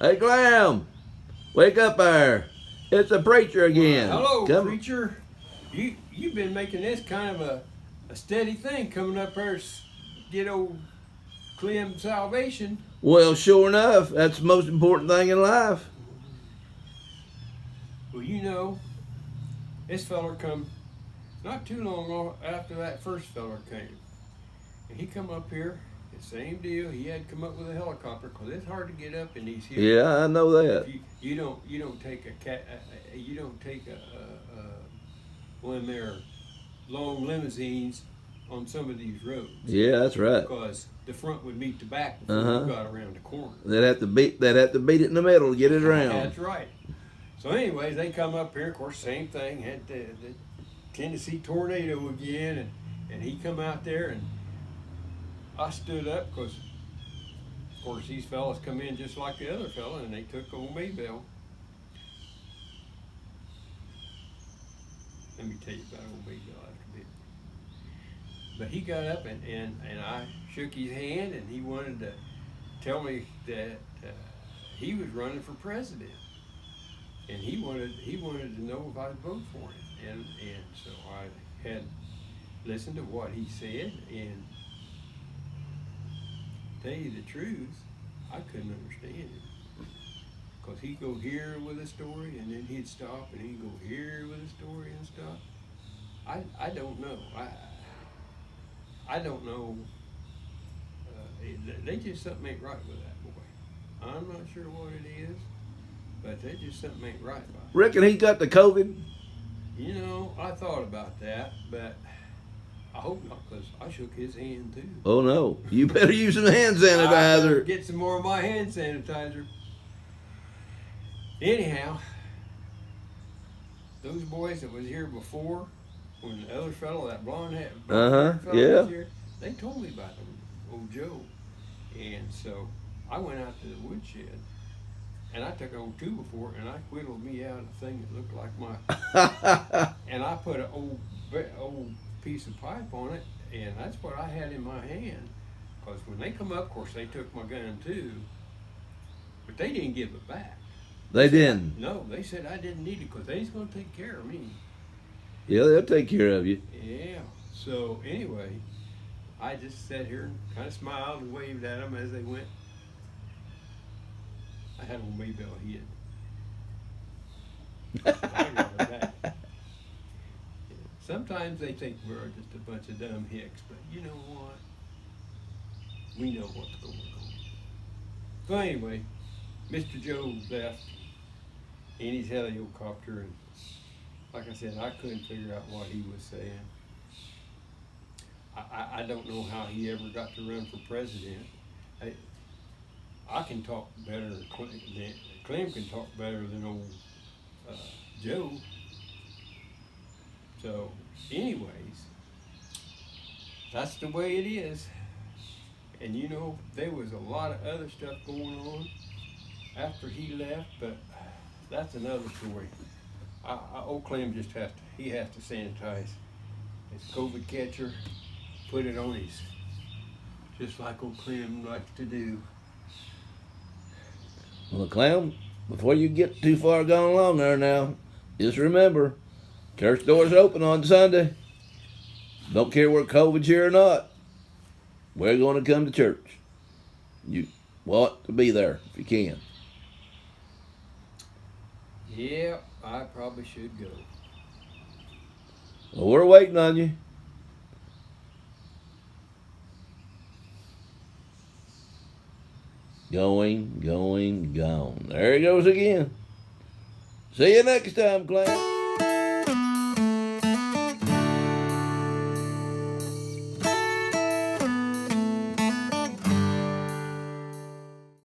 Hey, Clem, wake up there. It's the preacher again. Hello, preacher. You've been making this kind of a steady thing coming up here to get old Clem salvation. Well, sure enough, that's the most important thing in life. Well, you know, this feller come not too long after that first feller came. And he come up here, the same deal. He had to come up with a helicopter because it's hard to get up in these hills. Yeah, I know that. You don't take one of their long limousines on some of these roads. Yeah, that's right. Because the front would meet the back before you got around the corner. They'd have to beat it in the middle to get it around. That's right. So anyways, they come up here, of course, same thing, had the Tennessee tornado again, and he come out there, and I stood up because, of course, these fellas come in just like the other fella, and they took old Maybell. Let me tell you about old Maybell after a bit. But he got up, and I shook his hand, and he wanted to tell me that he was running for president. And he wanted to know if I'd vote for him, and so I had listened to what he said, and tell you the truth, I couldn't understand it, because he'd go here with a story, and then he'd stop, and he'd go here with a story and stop. I don't know. I don't know. They just something ain't right with that boy. I'm not sure what it is. But there's just something ain't right about it. Reckon he got the COVID? You know, I thought about that, but I hope not, because I shook his hand too. Oh no, you better use some hand sanitizer. Get some more of my hand sanitizer. Anyhow, those boys that was here before, when the other fellow, that blonde fellow was here, they told me about old Joe. And so I went out to the woodshed. And I took old 2x4 and I whittled me out a thing that looked like my, and I put an old piece of pipe on it, and that's what I had in my hand. Because when they come up, of course, they took my gun too, but they didn't give it back. They didn't? No, they said I didn't need it because they was going to take care of me. Yeah, they'll take care of you. Yeah, so anyway, I just sat here and kind of smiled and waved at them as they went. I had old Maybell hid. Sometimes they think we're just a bunch of dumb hicks, but you know what? We know what's going on. So anyway, Mr. Joe left in his helicopter, and like I said, I couldn't figure out what he was saying. I don't know how he ever got to run for president. I can talk better than Clem can talk better than old Joe. So, anyways, that's the way it is. And you know, there was a lot of other stuff going on after he left, but that's another story. Old Clem just has to sanitize his COVID catcher, put it on his, just like old Clem likes to do. Well, Clem, before you get too far gone along there now, just remember, church doors open on Sunday. Don't care where COVID's here or not. We're going to come to church. You want to be there if you can. Yeah, I probably should go. Well, we're waiting on you. Going, gone. There he goes again. See you next time, Clem.